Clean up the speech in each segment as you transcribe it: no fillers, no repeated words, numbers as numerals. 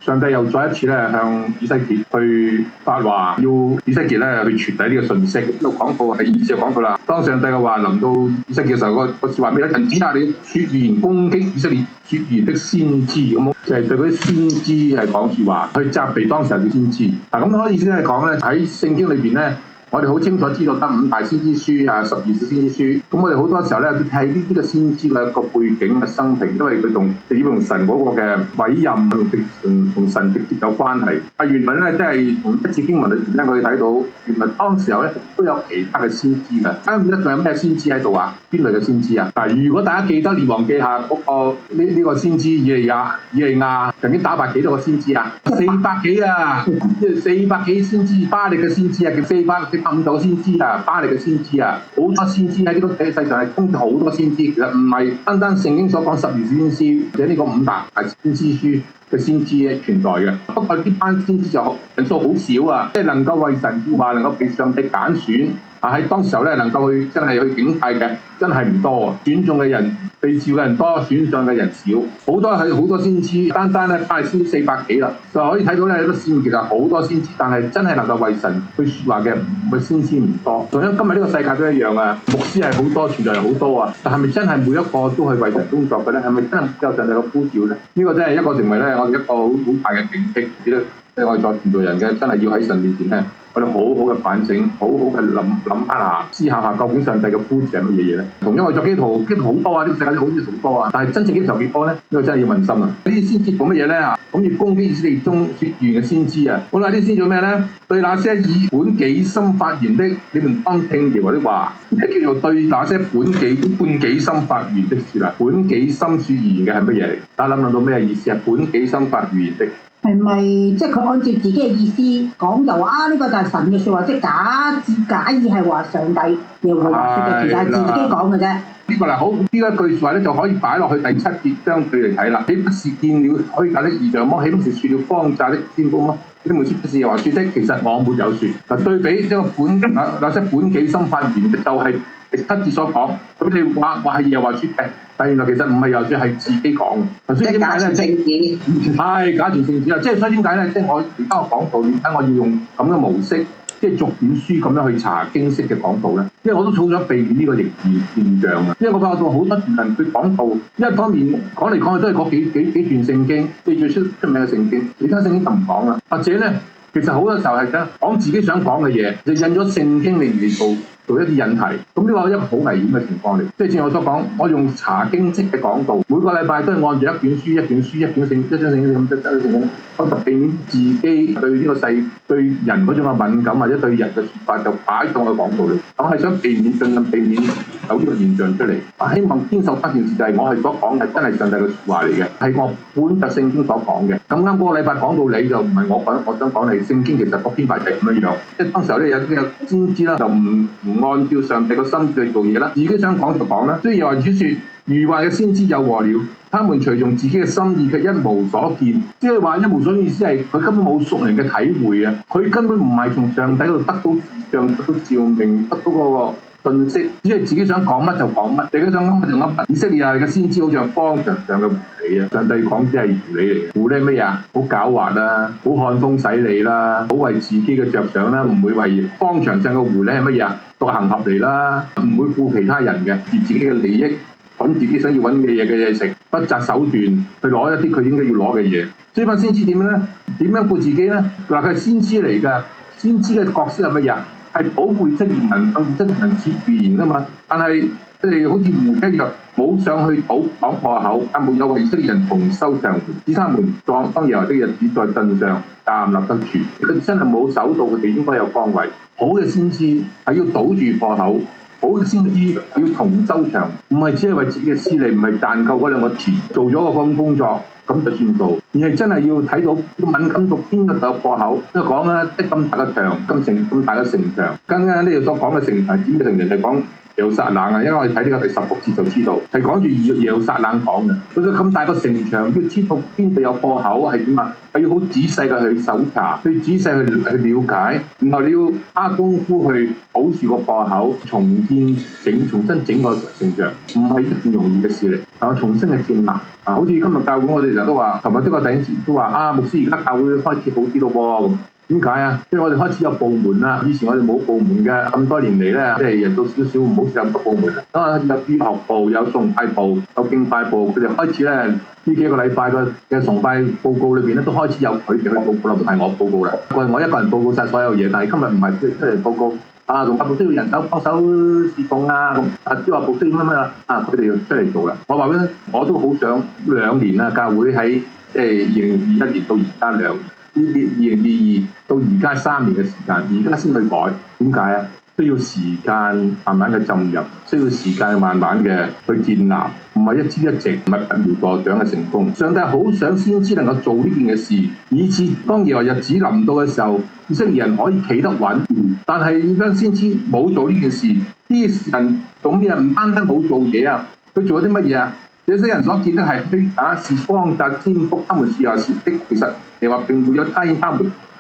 上帝又再一次咧向以西結去發話，要以西結咧去傳遞呢個信息。呢度講到係意思就講到啦，當上帝嘅話臨到以西結嘅時候，個說話咩咧？人子啊，你說預言攻擊以色列說預言的先知，咁就係對嗰啲先知係講說話，去責備當時嘅先知。嗱，咁可以先係講咧喺聖經裏邊咧。我哋好清楚知道得5大先知書啊，12小先知書。咁我哋好多時候咧，睇呢啲嘅先知嘅一個背景嘅生平，因為佢同神嗰個嘅委任同神直接有關係。原文咧，即係從一次經文裏邊咧，我哋睇到原來當時候咧都有其他嘅先知嘅。大家記得仲有咩先知喺度啊？邊類嘅先知啊？嗱，如果大家記得列王記下嗰個呢個先知以利亞曾經打敗幾多個先知啊？400幾啊，400幾先知，巴力嘅先知啊，叫400個先知啊，巴力嘅先知啊，好多先知喺呢個世上係通咗好多先知，其實唔係單單聖經所講12先知或者呢個5大先知書嘅先知存在嘅。不過呢班先知就人數好少啊，即係能夠為神說話，能夠被上帝揀選啊，喺當時候咧能夠去真係去警戒嘅，真係唔多。選中嘅人、被召嘅人多，選上嘅人少。好多先知，單咧巴力先知400幾啦，就可以睇到咧有個先其實好多先知，但係真係能夠為神去說話嘅先知唔多。同樣今日呢個世界都一樣啊，牧師係好多，傳道人好多啊，但係咪真係每一個都係為神工作嘅咧？係咪真係有上帝嘅呼召咧？呢個真係一個成為咧我哋一個好大嘅警惕，即係我哋作傳道人嘅，真係要喺神面前咧。我哋好好嘅反省，好好嘅諗翻下，思考下究竟上帝嘅呼召係乜嘢嘢咧？同樣我作基督徒好多啊，呢個世界好似好多啊，但係真正基督徒幾多咧？呢個真係要問心啊！呢啲先知講乜嘢咧？咁要攻擊以色列中說預言嘅先知啊！好啦，呢啲先做咩咧？對那些以本己心發言的，你們當聽耶和華的話。咩叫做對那些半己心發言的事啦？本己心說預言嘅係乜嘢嚟？大家諗到咩意思啊？本己心發預言的。係咪即係佢按照自己嘅意思講就話呢個就係神嘅説話，即係假意係話上帝耶和華説嘅，其實係自己講嘅啫。呢個嗱好，呢一句説話咧就可以擺落去第7節相對嚟睇啦。豈不是見了可以解的異象麼？豈不是説了方詐的先鋒麼？你們説不是耶和華説的，其實我沒有説。嗱，對比呢個那些本己心發言嘅，就係第7節所講，咁你話係耶和華説嘅，但原來其實唔係耶和華説，係自己講嘅。所以點解咧？係假傳聖旨啦，即係所以點解咧？即係我而家我講道，點解我要用咁嘅模式？即係逐卷書咁樣去查經式嘅講道咧，因為我都好想避免呢個逆現象啊！因為我發覺到好多人去講道，一方面講嚟講去都係嗰幾段聖經，最出名嘅聖經，其他聖經就唔講啦。或者咧，其實好多時候係講自己想講嘅嘢，就印咗聖經嚟做一啲引題，咁呢個係一個好危險嘅情況嚟。即係正如我所講，我用查經式嘅講道，每個禮拜都係按住一卷書、一卷聖經咁執聖經，我特避免自己對呢個對人嗰種嘅敏感，或者對人嘅説法就擺到我講道裏。我係想避免有呢個現象出嚟。我希望堅守一件事，就係我係所講嘅真係上帝嘅説話嚟嘅，係我本著聖經所講嘅。咁啱嗰個禮拜講到你就唔係我想講你聖經，其實嗰篇文係咁樣樣。即係當時候咧有啲先知啦，就唔按照上帝個心去做嘢啦，自己想講就講啦。所以又話主説：愚壞嘅先知有禍了，他們隨從自己嘅心意，卻一無所見。即係話一無所見意思係佢根本冇屬靈嘅體會啊！佢根本唔係從上帝嗰度得到異象、得到照明、得到嗰個信息，只係自己想講乜就講乜，自己想噏乜就噏乜。以色列嘅先知好像荒場上嘅狐狸啊！上帝講只係狐狸嚟嘅，狐狸咩啊？好狡猾啦，好看風使舵啦，好為自己嘅着想啦，唔會為荒場上嘅狐狸係乜嘢啊？獨行俠嚟啦，唔會顧其他人嘅，以自己嘅利益揾自己想要揾嘅嘢食，不擇手段去攞一啲佢應該要攞嘅嘢。所以班先知點樣咧？點樣顧自己咧？嗱，佢係先知嚟㗎，先知嘅角色係乜嘢？係保護以色列人，向以色列人説預言㗎嘛。但係佢哋好似狐一樣，冇上去講破口，但沒有為以色列人重修牆垣，使他們當耶和華的日子在陣上站立得住。佢真係冇守到佢哋應該有崗位。好嘅先知係要堵住破口，好嘅先知要重修牆，唔係只係為自己嘅私利，唔係賺夠嗰兩個錢，做咗個工作咁就算數，而係真係要睇到敏感到邊個有破口。即係講啦，咁大嘅牆，咁大嘅城牆，剛剛呢度所講嘅城牆指嘅城牆係講耶路撒冷啊，因為我哋睇呢個第16節就知道，係講住耶路撒冷講嘅。佢咁大個城牆，要知道邊度有破口係點啊？係要好仔細嘅去搜查，去仔細去了解，然後你要花功夫去保住個破口，重新整個城牆，唔係一件容易嘅事嚟。啊，重新嘅建立啊，好似今日教會我哋成日都話，琴日呢個弟兄都話啊，牧師而家教會開始好啲咯喎。點解啊？因為我哋開始有部門啦，以前我哋冇部門嘅，咁多年嚟咧，即係人到少少唔好似咁多部門。啊，有主學部、有崇拜部、有敬拜部，佢哋開始咧呢幾個禮拜嘅崇拜報告裏邊咧，都開始有佢哋去報告啦，唔係我報告啦。我一個人報告晒所有嘢，但係今日唔係出嚟報告。啊，崇拜部需要人手幫手侍奉啊，咁啊，主學部需要乜乜啊，佢哋要出嚟做啦。我話咧，我都好想2年啦，教會喺即係2021年到而家2年。呢啲2022到而家3年嘅時間，而家先去改，點解啊？需要時間慢慢嘅浸入，需要時間慢慢嘅去建立，唔係一朝一夕，唔係拔苗助長嘅成功。上帝好想先知能夠做呢件嘅事，以致當耶和華日子臨到嘅時候，以色列人可以企得穩。但係點解先知冇做呢件事？呢啲人做咩啊？唔單單冇做嘢啊，佢做咗啲乜嘢啊？這些人所見的係虛假，是謊詐占卜，他們是又是的。其實你話並沒有差遣他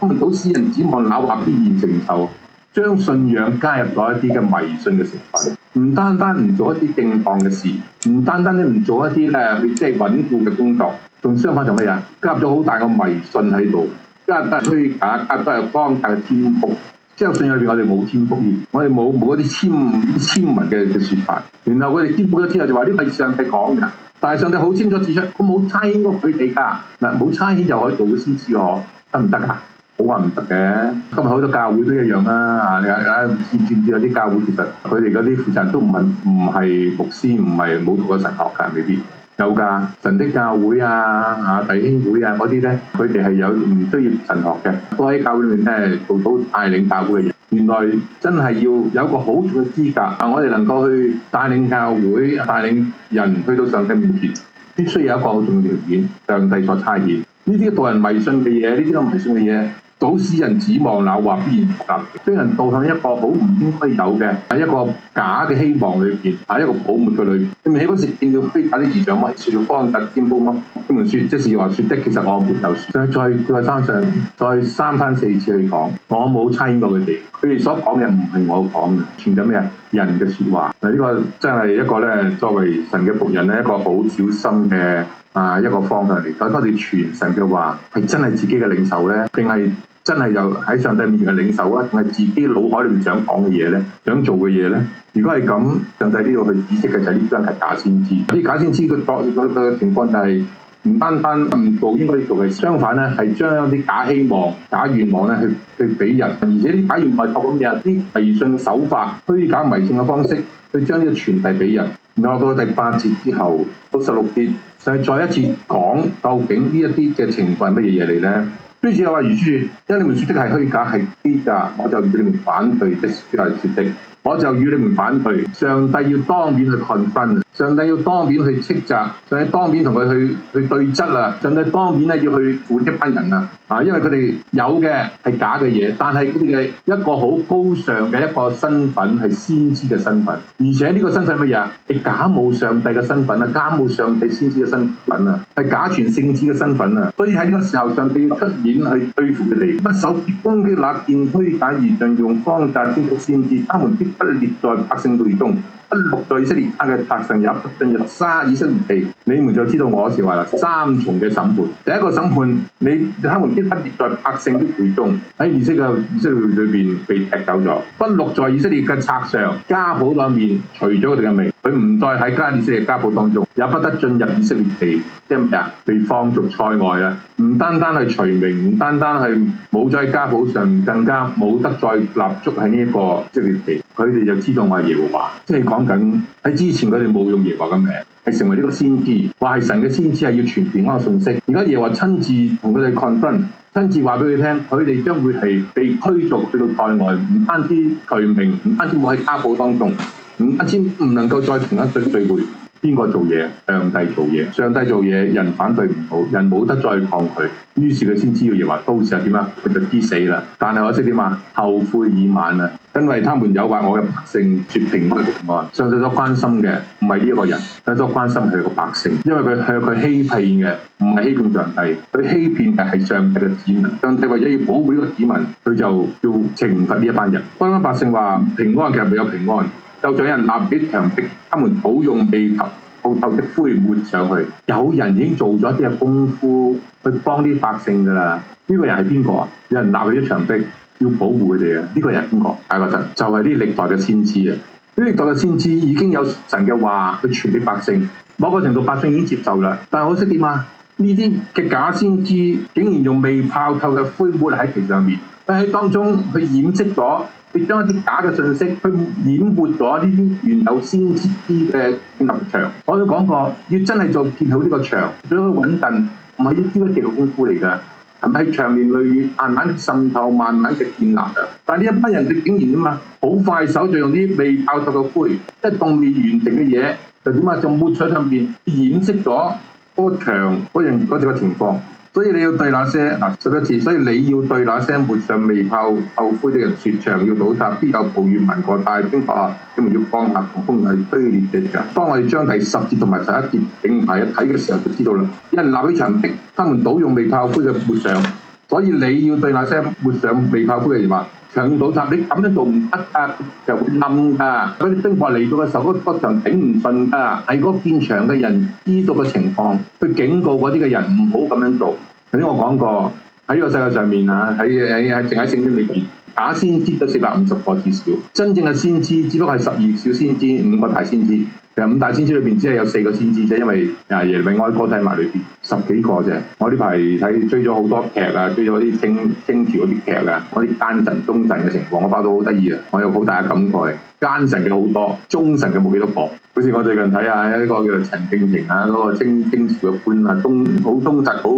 們倒使人指望那話必然成就，將信仰加入咗一啲嘅迷信嘅成分，唔單單唔做一啲正當嘅事，唔單單唔做一啲咧即係穩固嘅工作，仲相反做乜嘢？加入咗好大個迷信喺度，加入都係虛假，加入都係謊詐嘅占卜。即係信仰裏邊，我哋冇占卜業，我哋冇一啲簽文嘅説法。然後佢哋占卜咗之後就話呢個係上帝講嘅，但係上帝好清楚指出，佢冇差遣過佢哋㗎。嗱，冇差遣就可以做到先知喎，得唔得啊？好話唔得嘅。今日好多教會都一樣啦。你知唔知有啲教會其實佢哋嗰啲負責人都唔係牧師，唔係冇讀過神學㗎，未必。有㗎，神的教會啊、弟兄會啊嗰啲咧，佢哋係有唔需要神學嘅，都喺教會裏面咧做到帶領教會嘅人。原來真係要有一個好重嘅資格啊！我哋能夠去帶領教會、帶領人去到上帝面前，必須有一個好重要條件，上帝所差遣。呢啲導人迷信嘅嘢，呢啲咁迷信嘅嘢，倒使人指望那話必然成就，將人導向一個好唔應該有嘅喺一個假嘅希望裏邊，喺一個泡沫嘅裏邊。你咪喺嗰時見到虛假啲異象乜？説了謊詐占卜乜？佢們説即是話説的，其實我沒有説。再山上再三番4次去講，我冇差遣過佢哋。佢哋所講嘅唔係我講嘅，全係咩啊？人嘅説話。嗱，呢個真係一個咧，作為神嘅僕人咧，一個好小心嘅一個方向嚟。當我哋傳神嘅話，係真係自己嘅領袖咧，定係真係又喺上帝面前嘅領袖啊？定係自己腦海裏面想講嘅嘢咧，想做嘅嘢咧？如果係咁，上帝呢度去指識嘅就係呢張係假先知。啲假先知個情況就係唔單單唔做應該做嘅，相反咧係將啲假希望、假願望咧去俾人，而且啲假願望託咁嘢，啲迷信手法、虛假迷信嘅方式去將呢個傳遞俾人。然後到第8節之後到16節，就係再一次講究竟呢一啲嘅情況係乜嘢嘢嚟咧？於是又話如書，因為你們説的係虛假係虛假，我就與你們反對的是説的。我就與你們反對，上帝要當面去confront，上帝要當面去斥責，上帝當面同佢去對質啊！上帝當面咧要去管一班人啊！因為佢哋有嘅係假嘅嘢，但係佢哋嘅一個好高尚嘅一個身份係先知嘅身份，而且呢個身份乜嘢？係假冒上帝嘅身份啊，假冒上帝先知嘅身份啊，係假傳聖旨嘅身份啊！所以喺呢個時候，上帝要出面去對付佢哋，不守攻擊那見虛假異象用謊詐占卜先知，他們必不列在百姓隊中，不錄在以色列家嘅冊上，也不進入以色列地。你們就知道我是話啦，3重嘅審判。第一個審判，他們必不列在百姓的隊中，喺以色列裏邊被踢走咗，不錄在以色列嘅冊上，家譜裏面除咗佢哋嘅名，佢唔再喺以色列家譜當中，也不得進入以色列地，即係咩啊？被放逐塞外啊！唔單單係除名，唔單單係冇咗喺家譜上，更加冇得再立足喺呢一個以色列地。佢哋就知道我係耶和華，即係講緊喺之前佢哋冇用耶和華嘅名，係成為呢個先知，話係神嘅先知係要傳平安嘅信息。而家耶和華親自同佢哋 confront，親自話俾佢聽，佢哋將會係被驅逐去到塞外，唔單止除名，唔單止冇喺家譜當中，唔單止唔能夠再同一對聚會，邊個做嘢？上帝做嘢，上帝做嘢，人反對唔到，人冇得再抗拒，於是佢先知道耶和華到時係點啊？佢就知死啦。但係可惜點啊？後悔已晚啊！因為他們誘惑我嘅百姓，説平安平安。上帝所關心嘅唔係呢一個人，上帝所關心係個百姓，因為佢向佢欺騙嘅唔係欺騙上帝，佢欺騙嘅係上帝嘅子民。上帝為咗要保護呢個子民，佢就要懲罰呢一班人。嗰班百姓話平安，其實未有平安，就像有人立起牆壁，他們倒用未透透的灰抹上去。有人已經做咗啲嘅功夫去幫啲百姓㗎啦。呢個人係邊個啊？有人立起咗牆壁，要保護佢哋啊！呢個人係邊個？大家覺得就係啲歷代嘅先知啊！呢歷代嘅先知已經有神嘅話去傳俾百姓，某個程度百姓已經接受啦。但係可惜點啊？呢啲嘅假先知竟然用未泡透嘅灰抹喺其上面，佢喺當中去掩飾咗，去將一啲假嘅信息去掩沒咗呢啲原有先知嘅建立牆。我都講過，要真係做建好呢個牆，做到穩陣，唔係要招一啲嘅功夫嚟㗎。係咪長年累月慢慢滲透、慢慢嘅建立啊？但係呢一班人佢竟然點啊？好快手就用啲未泡透嘅灰，即係仲未完成嘅嘢，就點啊？就抹喺上邊掩飾咗嗰個牆嗰隻嘅情況。所以你要對那些11次，所以你要對那些抹上未泡透灰的人説：牆要倒塌，必有暴雨漫過大冰雹啊！你們要降下狂風係推裂嘅牆。當我哋將第10節同埋11節並排一睇嘅時候，就知道啦。有人立起牆壁，他們倒用未泡灰嘅抹上，所以你要對那些抹上未泡灰嘅人話：牆要倒塌，你咁樣做唔得啊，就會冧㗎。嗰啲冰雹嚟到嘅時候，嗰牆頂唔順㗎。係嗰建牆嘅人知道嘅情況，去警告嗰啲嘅人唔好咁樣做。頭先我講過喺呢個世界上面啊，淨喺聖經裏邊，假先知都450個至少，真正嘅先知只不過係12小先知，5個大先知。其實5大先知裏邊只係有4個先知啫，因為耶利米哀歌睇埋裏邊10幾個啫。我呢排追咗好多劇啊，追咗啲清朝嗰啲劇啊，嗰啲奸臣忠臣嘅情況，我發到好得意啊！我有好大嘅感慨，奸臣嘅好多，忠臣嘅冇幾多個。好似我最近睇下一個叫做陳敬亭啊，嗰個清朝嘅官啊，好忠實，好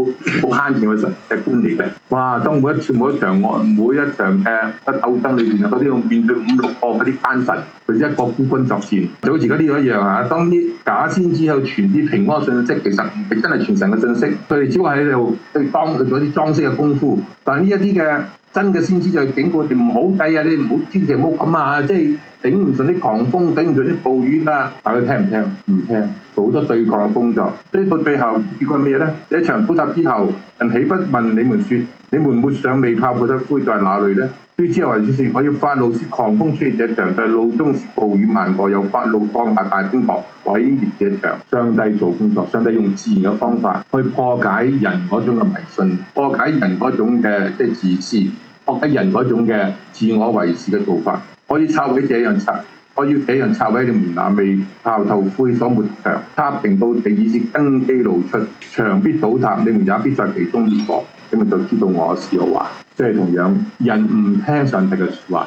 慳錢嘅官嚟嘅。哇！當每一場嘅鬥爭裏邊啊，嗰啲用面對5、6個嗰啲奸臣，佢一個孤軍作戰，就好似而家呢個一樣啊。當啲假先知去傳啲平安信息，其實唔係真係傳神嘅信息，佢哋只不過喺度去做啲裝飾嘅功夫。但係呢一啲嘅真嘅先知就警告佢哋唔好計啊！你唔好千祈唔好咁啊！即係頂唔順啲狂風，頂唔順啲暴雨啊！但佢聽唔聽？唔聽，做好多對抗嘅工作。所以到最後結果係咩咧？一場倒塌之後，人豈不問你們説：你們抹上未泡過的灰在哪裏呢？於之後為説：我要發怒，使狂風吹這牆，在路中暴雨漫過，又發怒降下大冰雹，毀滅這牆。上帝做工作，上帝用自然嘅方法去破解人嗰種嘅迷信，破解人嗰種嘅自私，破解人嗰種嘅自我為是嘅做法。我要拆毀這樣拆，我要這樣拆毀你們那未泡透灰所抹牆，塌平到地，以致根基露出，牆必倒塌，你們也必在其中滅亡。你們就知道我是耶和華。即係同樣，人唔聽上帝嘅説話，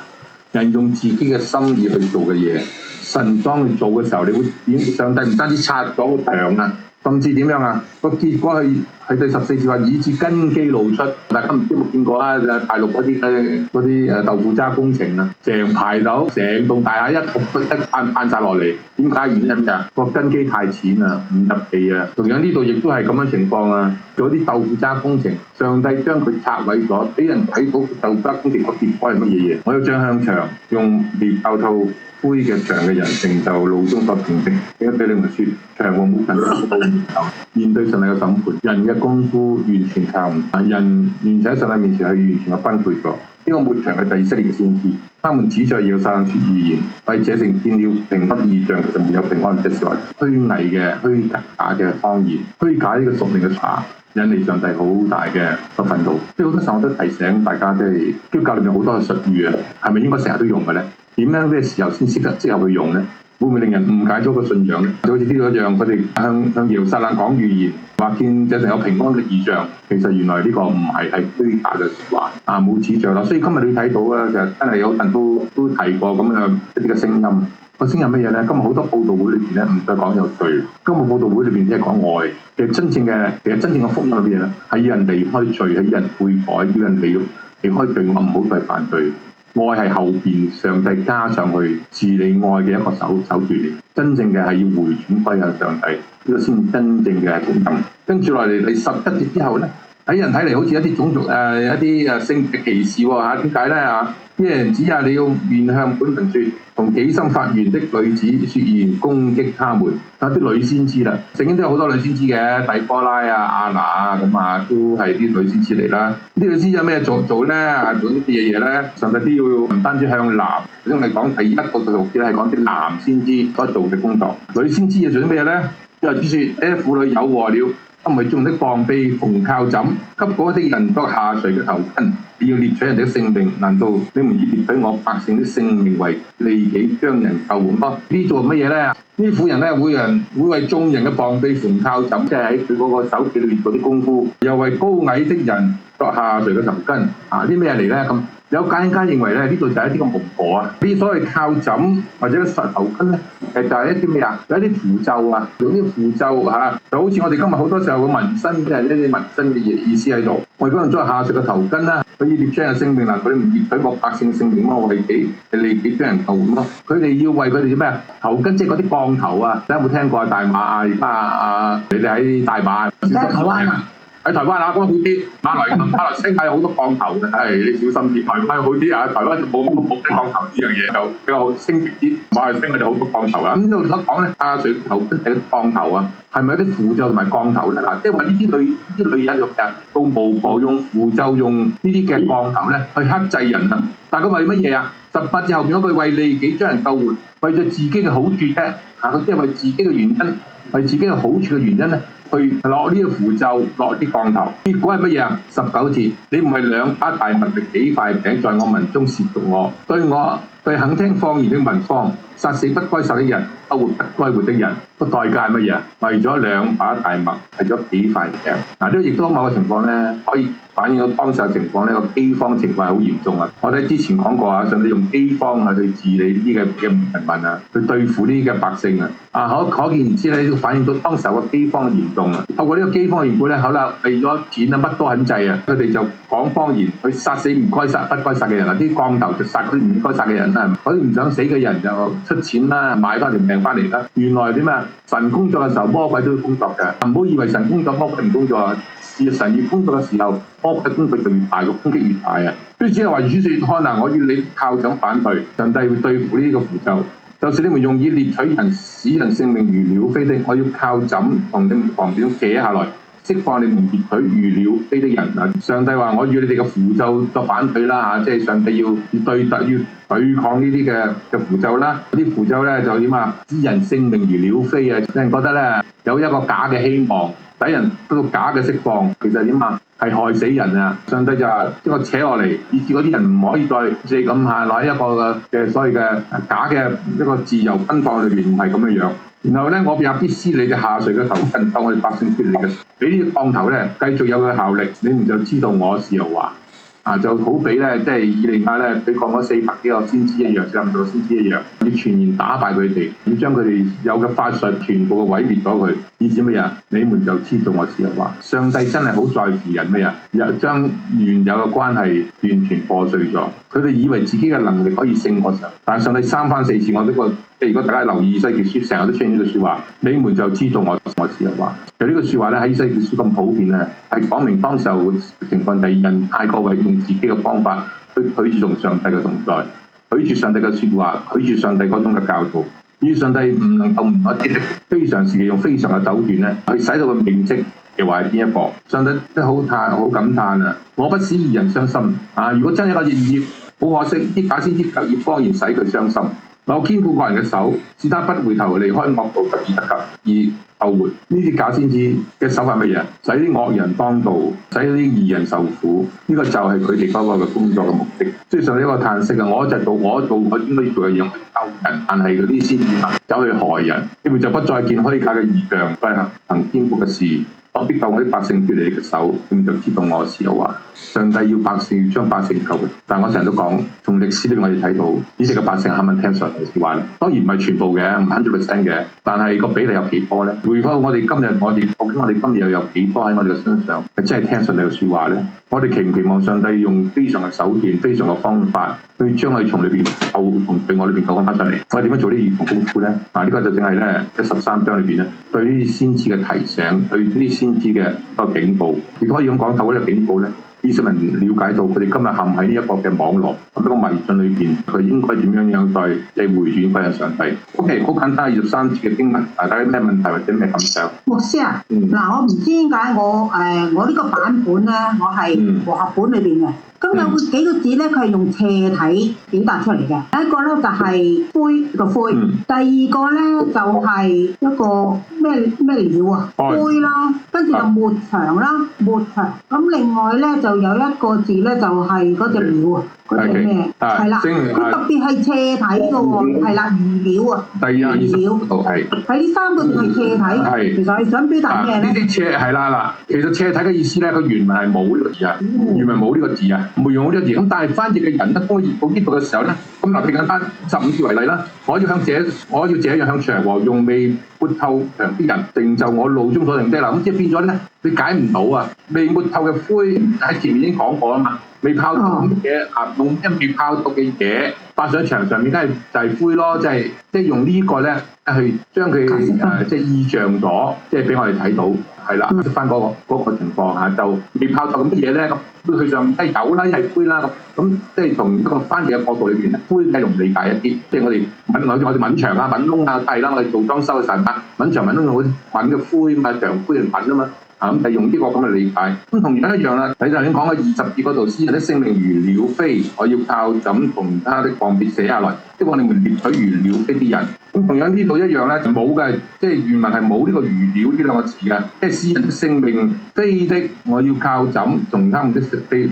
人用自己嘅心意去做嘅嘢，神當你做嘅時候，你會點？上帝唔單止拆咗個牆啊，甚至點樣啊？個結果係第14節話，以致根基露出。大家唔知有冇見過啊？大陸嗰啲豆腐渣工程啊，成排樓成棟大廈一攤晒落嚟，點解原因㗎？個根基太淺啊，唔入地啊。同樣呢度亦都係咁樣情況啊。做啲豆腐渣工程，上帝將佢拆毀咗，俾人睇到豆腐渣工程個結果係乜嘢嘢？我要將向牆用未泡透灰嘅牆嘅人成就路中所定的。點解俾你們説牆和冇神嘅都唔夠？面對上帝嘅審判，人嘅功夫完全靠唔住，人完全喺上帝面前係完全嘅崩潰咗。呢個抹牆係第以色列嘅先知，他們指著耶路撒冷説預言，為這城見了平不異象，其實沒有平安，即是話虛偽嘅、虛假嘅謊言，虛假呢個屬靈嘅話，引嚟上帝好大嘅憤怒。即係好多時候我都提醒大家，即係基督教裏面好多嘅術語啊，係咪應該成日都用嘅咧？點樣咩時候先適合去用咧？會唔會令人誤解咗個信仰咧？就好似呢個一樣，佢哋向耶路撒冷講預言，話見這城有平安嘅異象，其實原來呢個唔係虛假嘅説話啊，冇指著啦。所以今日你睇到咧，其實真係有人都提過咁樣一啲嘅聲音。個聲音乜嘢咧？今日好多報道會裏邊咧，唔再講有罪。今日報道會裏邊只係講愛。其實真正嘅福音係乜嘢咧？係要人離開罪，係要人悔改，要人離開罪惡，唔好再犯罪。愛係後邊上帝加上去治理愛嘅一個手段嚟。真正嘅係要回轉歸向上帝，呢個先真正嘅重任。跟住落嚟第11節之後咧，喺人睇嚟好似一啲種族一啲性別歧視喎嚇，點解咧嚇？啲人指你要面向本民説，同己心發願的女子説言攻擊他們。啲女先知啦，聖經都有好多女先知嘅，底波拉啊、亞拿啊咁啊，都係啲女先知嚟啦。啲女先知有咩做咧？做啲嘢咧？上帝都要唔單止向男，因為講第一個導師係講啲男先知所做嘅工作。女先知又做啲咩咧？就係指説婦女有禍了。因為眾的膀臂縫靠枕，給嗰啲人作下垂嘅頭巾。你要獵取人哋嘅性命，難道你唔要獵取我百姓的性命為利己將人救活嗎？呢做乜嘢咧？呢啲婦人咧會為眾人嘅膀臂縫靠枕，即係喺佢嗰個手臂裏面做啲功夫，又為高矮的人作下垂嘅頭巾。啲咩嚟咧？咁有解經家認為咧，呢度就係一啲個巫婆啊！呢啲所謂靠枕或者個實頭巾咧，就係一啲咩啊？有一啲符咒啊，用啲符咒嚇，就好似我哋今日好多時候嘅紋身，即係呢啲紋身嘅意思喺度。我哋嗰陣作下垂嘅頭巾啦，可以獵取人性命啦，佢唔獵取我百姓性命麼？為己係利己將人救活麼？佢哋要為佢哋啲咩啊？頭巾即係嗰啲降頭啊！大家有冇聽過大馬啊？而家你哋喺大馬而家台灣啊？喺台灣啊，講好啲，馬來西亞有好多降頭嘅，你小心啲。台灣好啲啊，台灣冇啲降頭呢樣嘢，就比較升級啲。馬來西亞就好多降頭啊。咁呢度所講咧，下垂頭巾係降頭啊，係咪有啲符咒同埋降頭咧？嗱，即係話呢啲女人用嘅，到巫婆用符咒用呢啲嘅降頭咧，去克制人啊。但係佢為乜嘢啊？18字後邊嗰句為利己將人救活，為咗自己嘅好處啫。佢即係為自己嘅原因，為自己嘅好處嘅原因咧。去落呢個符咒，落啲降頭，結果係乜嘢啊？19節，你唔係兩把大麥，幾塊餅在我民中褻瀆我，對肯聽方言的民方，殺死不該殺的人，救活不該活的人，個代價係乜嘢啊？為咗2把大麥，為咗幾塊餅。呢個亦都某個情況咧，可以反映到當時嘅情況呢個饑荒情況係好嚴重啊！我哋之前講過啊，上帝用饑荒去治理呢啲嘅人民啊，去對付呢啲嘅百姓啊。可見而知咧，都反映到當時候嘅饑荒嚴重啊。透過呢個饑荒嘅緣故咧，好啦，為咗錢啊，乜都肯制啊，佢哋就講方言，去殺死唔該殺、不該殺嘅人啊！啲降頭就殺嗰啲唔該殺嘅人啦，嗰啲唔想死嘅人就出錢啦，買翻條命翻嚟啦。原來點啊？神工作嘅時候，魔鬼都要工作嘅，唔好以為神工作，魔鬼唔工作啊！是神要工作嘅時候，魔鬼工作就越大，個攻擊越大啊！所以只係話主説：看啊，我要你靠枕反對，上帝會對付呢個符咒。就是你們用以獵取人、使人性命如鳥飛的，我要靠枕同你們旁邊寫下來，釋放你們獵取如鳥飛的人啊！上帝話：我與你哋嘅符咒作反對啦嚇，即係上帝要對抗呢啲嘅符咒啦。啲符咒咧就點啊？使人性命如鳥飛啊！有人覺得咧有一個假嘅希望，使人得到假嘅釋放，其實點啊？係害死人啊！上帝就話將個扯落嚟，以致嗰啲人唔可以再即係咁下攞一個嘅所謂嘅假嘅一個自由奔放裏邊，唔係咁嘅樣。然後咧，我也必撕你嘅下垂嘅頭巾，救我哋百姓脫離嘅，俾啲降頭咧繼續有佢效力，你們就知道我是耶和華。就好比咧，即係以利亞咧，佢講嗰400幾個先知一樣，400個先知一樣，要全然打敗佢哋，要將佢哋有嘅法術全部毀滅咗佢，以至乜嘢？你們就知道我是耶和華。上帝真係好在乎人乜嘢？又將原有嘅關係完全破碎咗。佢哋以為自己嘅能力可以勝過神，但係上帝3番4次，我都覺得，即係如果大家留意以西結書，成日都出現呢句説話，你們就知道我是耶和華。其實呢句説話咧喺以西結書咁普遍咧，係講明當時候嘅情況，第二人太過為用自己嘅方法去拒絕同上帝嘅同在，拒絕上帝嘅説話，拒絕上帝嗰種嘅教導。於上帝唔能夠唔一啲非常時期用非常嘅手段咧，去使到個名跡嘅話係邊一個？上帝都好感嘆啊！我不使義人傷心啊！如果真係一個業，好可惜，啲假先知特意方言使佢傷心。我堅固個人嘅手，使他不回頭離開惡道，得以得救而後活。呢啲假先知嘅手法乜嘢？使啲惡人當道，使啲義人受苦。呢個就係佢哋嗰個嘅工作嘅目的。即係上帝一個嘆息啊！我應該做嘅嘢係救人，但係嗰啲先知走去害人，你們就不再見虛假嘅異象，再行堅固嘅事。我必救我啲百姓脫離你嘅手，你們就知道我是耶和華。上帝要百姓將百姓救，但我成日都講，從歷史裏我哋睇到，以色列嘅百姓肯唔肯聽上帝嘅説話咧？當然唔係全部嘅，唔100%嘅，但係個比例有幾多咧？回顧我哋今日，究竟我哋今日又有幾多喺我哋嘅身上係真係聽上帝嘅説話咧？我哋期唔期望上帝用非常嘅手段、非常嘅方法去將佢從裏邊從罪惡裏邊救翻出嚟？我哋點樣做啲預防功夫咧？呢個就正係咧13章裏邊咧，對呢啲先知嘅提醒，對呢啲先知嘅一個警告，亦都可以咁講，透過呢個警告咧，以色列人了解到佢哋今日陷喺呢一個嘅網絡咁一個迷信裏邊，佢應該點樣再回轉歸向上帝。OK， 好簡單23節嘅經文，大家有咩問題或者咩感想？牧師啊，我唔知點解我呢個版本咧，我係和合本裏邊嘅。咁有幾個字咧，佢係用斜體表達出嚟嘅。第一個咧就係灰個灰，第二個咧就係一個咩料啊，灰啦，跟住就抹牆啦，抹牆。咁另外咧就有一個字咧就係嗰隻料啊，嗰隻咩？係啦，佢特別係斜體嘅喎，係啦，魚料啊，魚料係呢3個字係斜體，其實係想表達咩咧？呢啲斜係啦嗱，其實斜體嘅意思咧，佢原文係冇呢個字啊，原文冇呢個字啊。冇用呢個字，咁但係翻譯嘅人咧，當譯到呢度嘅時候咧，咁嗱，譬如簡單15節為例啦，我要這樣向牆和用未抹透牆啲人定就我路中所定的啦，咁即係變咗咧，你解唔到啊！未抹透嘅灰喺前面已經講過啦嘛，未泡到嘅嘢用一未泡到嘅嘢擺上牆上面，梗係就係灰咯，即係用呢個咧去將佢即係意象咗，即係俾我哋睇到。係啦，翻嗰個情況嚇，就未泡透咁乜嘢咧？咁佢上面係有啦，係灰啦咁，即係從一個翻譯嘅角度裏邊咧，灰係容易理解一啲。即係我哋揾牆啊、揾窿啊，係啦，我哋做裝修嘅時候揾牆揾窿用揾嘅灰嘛，牆灰嚟揾啊嘛。咁就用呢個咁嘅理解。咁同樣一樣啦，你頭先講嘅20節嗰度，詩人的性命如鳥飛，我要靠枕同他的放別寫下來。即係我哋們獵取如鳥飛啲人。咁同樣呢度一樣咧，冇嘅，即係原文係冇呢個如鳥呢兩個字嘅。即係詩人的性命飛的，我要靠枕從他們的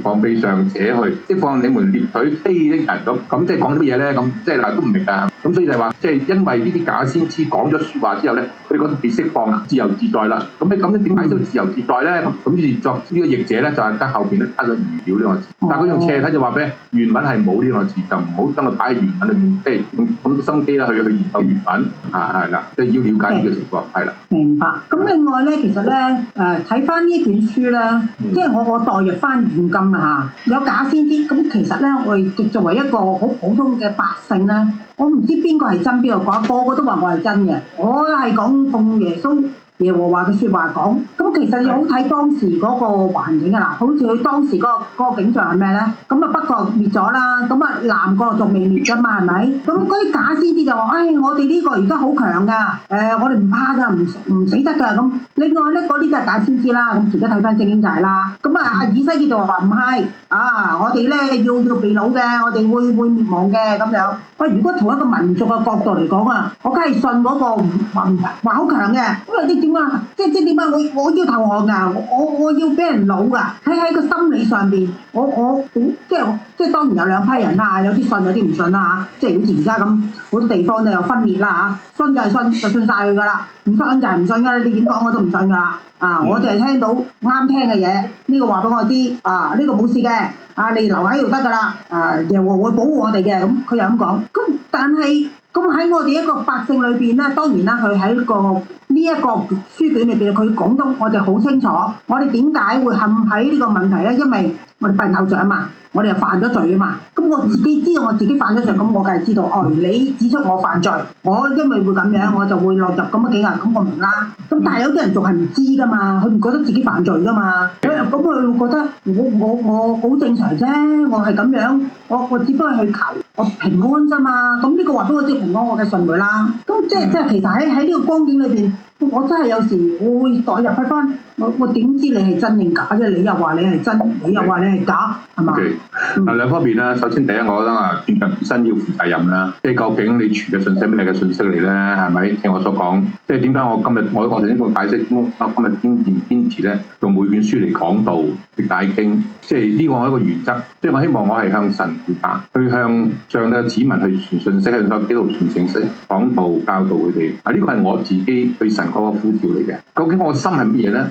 放別上扯去。即係放你們獵取飛的人咁即係講乜嘢咧？咁即係嗱都唔明㗎。咁所以就係話，即係因為呢啲假先知講咗説話之後咧，佢哋覺得被釋放啦，自由自在啦。咁你咁樣點解都自由自在咧？咁於是作呢個譯者咧，就係加後邊咧加咗如鳥呢個字。但係佢用斜體就話俾原文係冇呢個字，就唔好將佢擺喺原文裏面，即係用咁多心機啦去研究原文係啦，即係要了解呢個情況係啦。明白。咁另外咧，其實咧睇翻呢卷書咧，即係我代入翻現今啦嚇，有假先知。咁其實咧，我哋作為一個好普通嘅百姓咧，我唔知邊個係真邊個假，個個都話我係真嘅，我係講奉耶和華嘅説話講，咁其實要好睇當時嗰個環境啊！嗱，好似佢當時嗰個景象係咩咧？咁啊北國滅咗啦，咁啊南國仲未滅㗎嘛，係咪？咁嗰啲假先知就話：我哋呢個而家好強㗎，我哋唔怕㗎，唔死得㗎。咁另外咧，嗰啲就係假先知啦。咁而家睇翻聖經就係啦。咁啊以西結就話唔係我哋咧要被擄嘅，我哋會滅亡嘅咁樣。喂，如果從一個民族嘅角度嚟講啊，我梗係信嗰個話好強嘅，因為啲點啊？即係點啊？我要投降㗎，我要俾人擄㗎。喺個心理上邊，我即係當然有兩批人啦，有啲信有啲唔信啦嚇。即係好似而家咁，好多地方都有分裂啦嚇。信就係信，就信晒佢㗎啦。唔信就係唔信㗎，你點講我都唔信㗎啦。我就係聽到啱聽嘅嘢，呢個話俾我知，呢個冇事嘅，你留喺度得㗎啦。耶和華會保護我哋嘅，咁佢又咁講。咁但係咁喺我哋一個百姓裏邊咧，當然啦，佢喺呢一個書卷裏邊，佢講到我哋好清楚，我哋點解會陷喺呢個問題咧？因為我哋拜偶像啊嘛，我哋又犯咗罪啊嘛。咁我自己知道我自己犯咗罪，咁我梗係知道，你指出我犯罪，我因為會咁樣，我就會落入咁嘅境啊。咁我明啦。咁但係有啲人仲係唔知噶嘛，佢唔覺得自己犯罪噶嘛。咁佢會覺得我好正常啫，我係咁樣，我只不過去求我平安啫嘛。咁呢個話俾我知平安，我嘅信佢啦。咁即係其實喺呢個光景裏邊，我真係有時會代入去翻，我點知你係真定假啫？你又話你係真，你又話你係假，係嘛？兩方面啦。首先第一，我覺得傳道本身要負責任啦。即係究竟你傳嘅信息咩嘅信息嚟咧？係咪？聽我所講，即係點解我今日我頭先個解釋，我今日堅持咧，用每卷書嚟講道、嚟解經，即係呢個係一個原則。即係我希望我係向神負責，去向上帝嘅子民去傳信息，去向基督傳信息、講道、教導佢哋。呢個係我自己對神嗰個呼召嚟嘅。究竟我嘅心係乜嘢咧？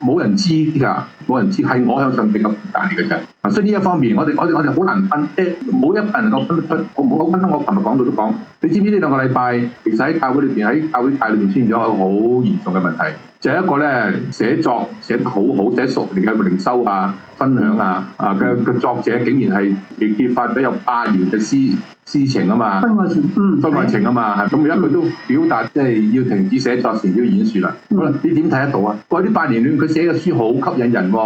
冇人知㗎，冇人知係我向上帝嘅負責嚟嘅啫。所以呢一方面，我哋好難分，即係冇一個人能夠分得出。我冇分得，我琴日講到都講，你知唔知呢兩個禮拜其實喺教會裏邊，喺教會界裏邊出現咗一個好嚴重嘅問題，就係一個咧寫作寫得好好，寫熟練嘅靈修啊、分享啊嘅作者，竟然係被揭發咗有8年嘅私情啊嘛，婚外情啊嘛，咁而家佢都表達即係要停止寫作，停止演說啦。好啦，你點睇得到啊？過啲8年裏，佢寫嘅書好吸引人喎，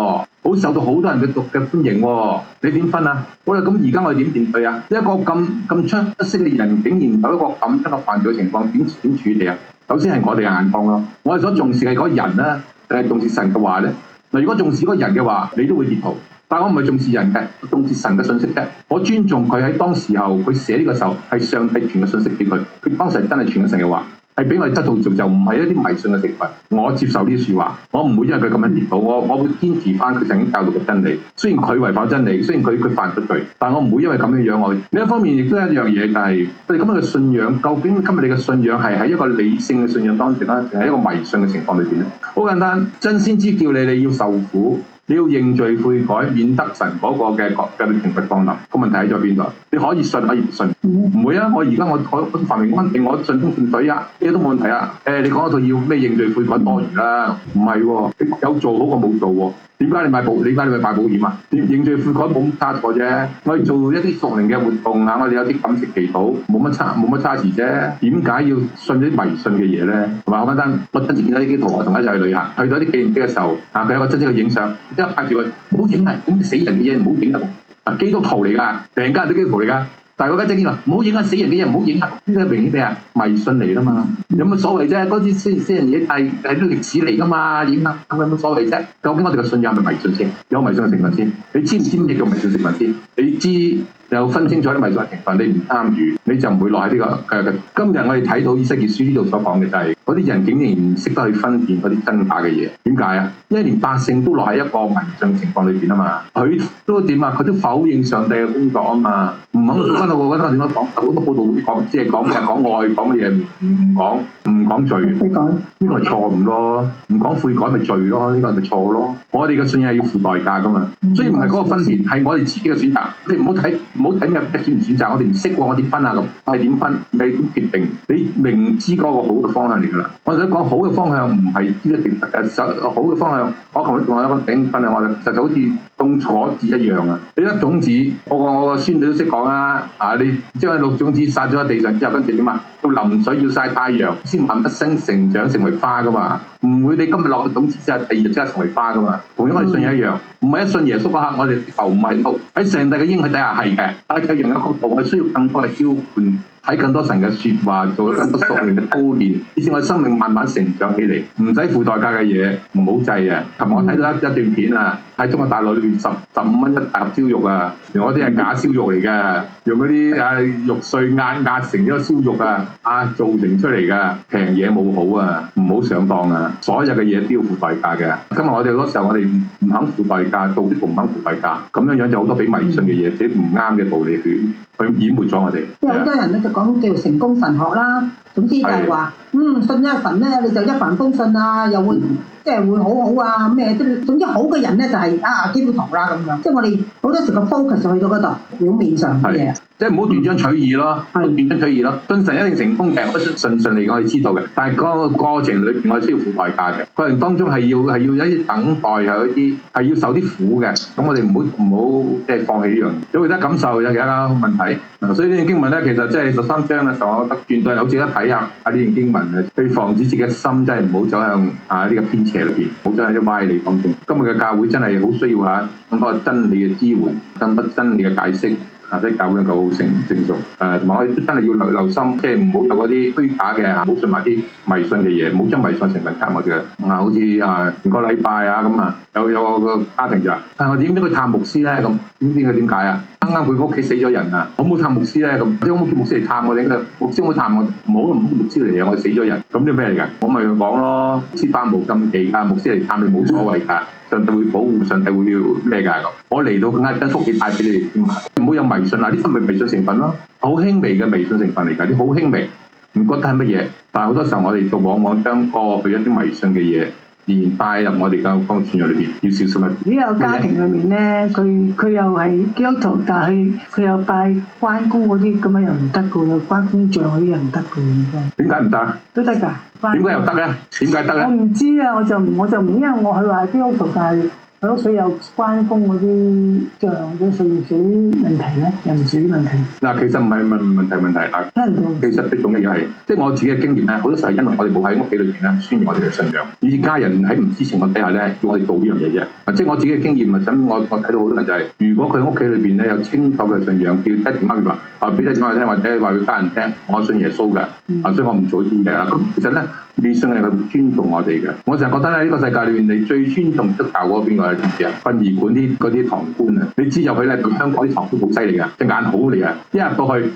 好受到好多人嘅歡迎喎，你點分啊？好啦，咁而家我哋點面對啊？一個咁出色嘅人，竟然有一個咁樣嘅犯罪情況，點處理啊？首先係我哋嘅眼光咯，我哋所重視係嗰個人咧，定係重視神嘅話咧？嗱，如果重視嗰個人嘅話，你都會截圖。但我唔係重視人嘅，我重視神嘅信息啫。我尊重佢喺當時候佢寫呢個時候係上帝傳嘅信息俾佢，佢當時係真係傳嘅神嘅話，係俾我哋得到造就，唔係一啲迷信嘅成分。我接受呢啲説話，我唔會因為佢咁樣跌倒，我會堅持翻佢曾經教導嘅真理。雖然佢違反真理，雖然佢犯咗罪，但我唔會因為咁樣樣我。另一方面亦都係一樣嘢，就係我哋咁樣嘅信仰，究竟今日你嘅信仰係喺一個理性嘅信仰當中啦，定係一個迷信嘅情況裏邊咧？好簡單，真先知叫你要受苦。你要認罪悔改，免得神嗰個嘅懲罰降臨。個問題喺咗邊度？你可以信，可以唔信。唔會啊！我發明安定，我順風順水啊，咩都冇問題啊。你講嗰套要咩認罪悔改多餘啦？唔係喎，你有做好過冇做喎。點解你買保險啊？認罪悔改冇乜差錯啫。我哋做一啲屬靈嘅活動啊，我哋有啲感謝祈禱，冇乜差池啫。點解要信啲迷信嘅嘢咧？同埋好簡單，我親自見到呢啲同學同一齊去旅行，去到啲紀念碑嘅時候，佢有個親戚去影相，即係拍住佢，唔好影啊！咁死人嘅嘢唔好影啊！基督徒嚟㗎，成家人都基督徒嚟㗎。但係嗰家姐話唔好影啊，死人嘅嘢唔好影啊！呢個明顯咩啊？迷信嚟㗎嘛，有乜所謂啫？嗰啲死人嘢係啲歷史嚟㗎嘛，影啊咁有乜所謂啫？究竟我哋嘅信仰係咪迷信先？有迷信嘅成分先？你知唔知咩叫迷信成分先？你知有分清楚啲迷信嘅成分，你唔參與，你就唔會落喺呢個今日我哋睇到以西結書呢度所講嘅就係嗰啲人竟然唔識得去分辨嗰啲真假嘅嘢，點解啊？因為連百姓都落喺一個迷信情況裏邊啊嘛，佢都點啊？佢都否認上帝嘅工作啊嘛，唔肯分到我覺得點樣講？好多報道講即係講愛講嘅嘢，唔講罪，呢個係錯誤咯。唔講悔改咪罪咯，呢個咪錯咯。我哋嘅信仰係要付代價噶嘛，所以唔係嗰個分別，係我哋自己嘅選擇。你唔好睇咩選唔選擇，我哋唔識喎，我點分啊咁？係點分？你點決定？你明知嗰個好嘅方向嚟㗎啦。我想講好嘅方向唔係一定得嘅，好嘅方向，我琴日仲有一個頂分享，我就好似種果子一樣啊！你一種子，我個孫女都識講啊！你將綠種子撒咗喺地上之後，跟住點啊？要淋水，要曬太陽，先慢慢生成長成為花㗎嘛。唔會你今日落個種子之後，第二日即刻成為花㗎嘛。同樣我哋信仰一樣，唔係一信耶穌嗰刻，我哋浮唔係到喺上帝嘅應許底下係嘅，但係有樣嘅角度，我哋需要更多嘅澆灌。睇更多神嘅説話，做更多屬靈嘅操練，以至我哋生命慢慢成長起嚟，唔使付代價嘅嘢，唔好制啊！琴日我睇到一段片啊，喺中國大陸裏邊15蚊一大盒燒肉啊，原來嗰啲係假燒肉嚟嘅，用嗰啲肉碎壓成咗燒肉啊造成出嚟嘅，平嘢冇好啊，唔好上當啊！所有嘅嘢都要付代價嘅。今日我哋好多時候我哋唔肯付代價，道啲唔肯付代價，咁樣就好多俾迷信嘅嘢，啲唔啱嘅道理去淹沒咗我哋。即係好多人咧就講叫成功神學啦，總之就係話，信一神咧你就一帆風順啊，又會即係會好好啊咩，總之好嘅人咧就係基督徒啦咁樣。即係我哋好多時個 focus 去到嗰度表面上嘅嘢。即係唔好斷章取義咯，斷章取義咯。信神一定成功嘅，順利我哋知道嘅。但係嗰個過程裏邊，我哋需要付代價嘅。過程當中係要一啲等待，有一啲係要受啲苦嘅。咁我哋唔好即係放棄呢樣。有冇得感受有其他問題？所以呢段經文咧，其實即係13章嘅時候，我覺得轉到好值得睇下呢段經文嘅，去防止自己嘅心真係唔好走向呢個偏邪裏邊，唔好走向啲歪理當中。今日嘅教會真係好需要咁多真理嘅支援，更多真理嘅解釋。即係教會能夠成熟，同埋我哋真係要留心，即係唔好有嗰啲虛假嘅，唔好信埋啲迷信嘅嘢，唔好將迷信成分加我哋嘅。好似前個禮拜有個家庭就話：我點樣去探牧師咧？咁點解啊？啱啱佢屋企死咗人啊！好唔好探牧師咧？咁即係好唔好叫牧師嚟探我哋？牧師好探我，唔好牧師嚟嘅，我哋死咗人。咁啲咩嚟㗎？我咪講咯，司法無禁忌㗎，牧師嚟探你冇所謂㗎。上帝會保護，上帝會要咩㗎？我嚟到更加將福氣帶俾你哋添嘛！唔好有迷信啊！呢啲咪迷信成分咯，好輕微嘅迷信成分嚟㗎，啲好輕微，唔覺得係乜嘢。但係好多時候我哋就往往將過去一啲迷信嘅嘢自然帶入我哋嘅光信仰裏邊，要小心一啲。如果有家庭裏面咧，佢又係基督徒，但係佢又拜關公嗰啲咁樣又唔得噶喎，關公像嗰啲又唔得噶喎，應該。點解唔得？都得㗎。點解又得咧？點解得咧？我唔知啊，我就唔，因為我佢話基督徒，但係佢屋企有關公嗰啲像，佢屬唔屬於問題咧？又唔屬於問題。嗱，其實唔係問題啊。其實最重要嘅係，即係我自己嘅經驗咧，好多時候係因為我哋冇喺屋企裏邊咧宣揚我哋嘅信仰，以至家人喺唔知情況底下咧，叫我哋做呢樣嘢啫。即係我自己嘅經驗啊，咁我睇到好多人就係，如果佢屋企裏邊咧有清楚嘅信仰，叫爹哋媽咪話俾爹哋媽咪聽，或者話俾家人聽，我信耶穌嘅，所以我唔做呢啲嘢啦。咁其實咧，你信係佢尊重我哋嘅。我成日覺得咧，呢個世界裏邊你最尊重基督教嗰個邊個？知唔知啊？殯儀館嗰啲堂官啊，你知入去咧，香港啲堂官好犀利㗎，隻眼好利啊！一入到去，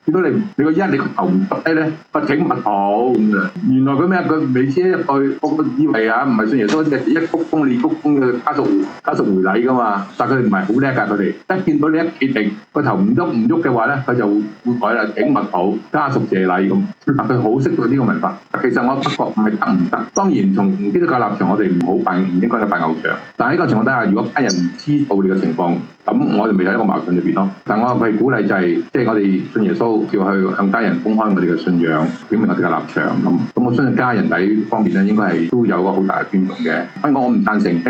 見到你個你個頭唔耷低咧，不景物好咁啊！原來佢咩？佢每次一入去，我以為啊，唔係信耶穌，一鞠躬二鞠躬嘅家屬回禮㗎嘛。但係佢哋唔係好叻㗎，佢哋一見到你一企定個頭唔喐嘅話咧，佢就會改啦，景物好，家屬謝禮咁。但佢好識到呢個文化。其實我不覺唔係得唔得？當然從基督教立場，我哋唔好拜，唔應該去拜偶像。但係呢個情況底下，如果家人唔知道你嘅情況，咁我哋咪喺一個矛盾裏邊咯。但我係鼓勵就係，即係我哋信耶穌，叫去向家人公開我哋嘅信仰，表明我哋嘅立場咁。咁我相信家人喺呢方面咧，應該係都有個好大嘅尊重嘅。不過我唔贊成，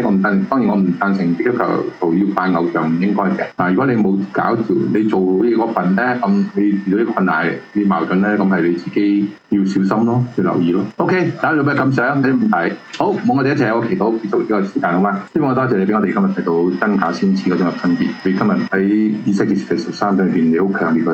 當然我唔贊成基督徒要拜偶像，唔應該嘅。但係如果你冇搞條，你做呢個份咧，咁你遇到啲困難、啲矛盾咧，咁係你自己要小心咯，要留意咯。OK，大家有咩感想？睇唔睇？好，我哋一齊有個祈禱結束呢個時間好嗎？希望多謝你俾我哋今日睇到真假先知嗰種嘅分別。你今日喺以西結第13章裏邊，你好強烈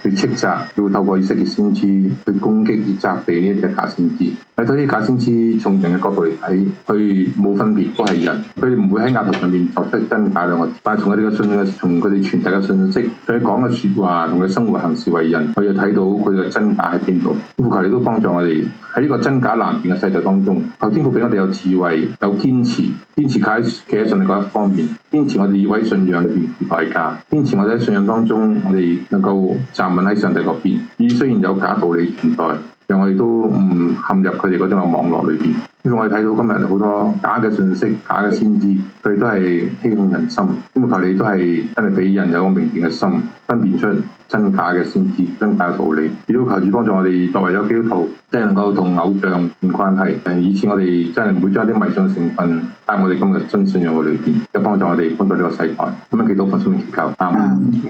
去斥責，要透過以西結先知去攻擊、責備呢一隻假先知。睇到啲假先知從人嘅角度嚟睇，佢冇分別，都係人。佢哋唔會喺額頭上面作出真假兩個字，但係從佢哋嘅信息，從佢哋傳遞嘅信息，佢講嘅説話同佢生活行事為人，佢就睇到佢嘅真假喺邊度。求你都幫助我哋喺呢個真假難辨嘅世界當中，求天父俾我哋有智慧、有堅持企喺信仰嗰一方面，堅持我哋要喺信仰裏邊付代價，堅持我哋喺信仰當中，我哋能夠站穩喺上帝嗰邊。雖然有假道理存在，讓我哋都唔陷入佢哋嗰種嘅網絡裏邊。因為我哋睇到今日好多假嘅信息、假嘅先知，佢哋都係欺哄人心。因為求你都係真係俾人有個明辨嘅心，分辨出真假嘅先知、真假嘅道理。亦都求主幫助我哋作為咗基督徒，即係能夠同偶像斷關係。以前我哋真係唔會將啲迷信成分帶我哋今日真信仰嘅裏邊，亦幫助我哋幫助呢個世代。咁樣祈禱奉主名祈求，阿們。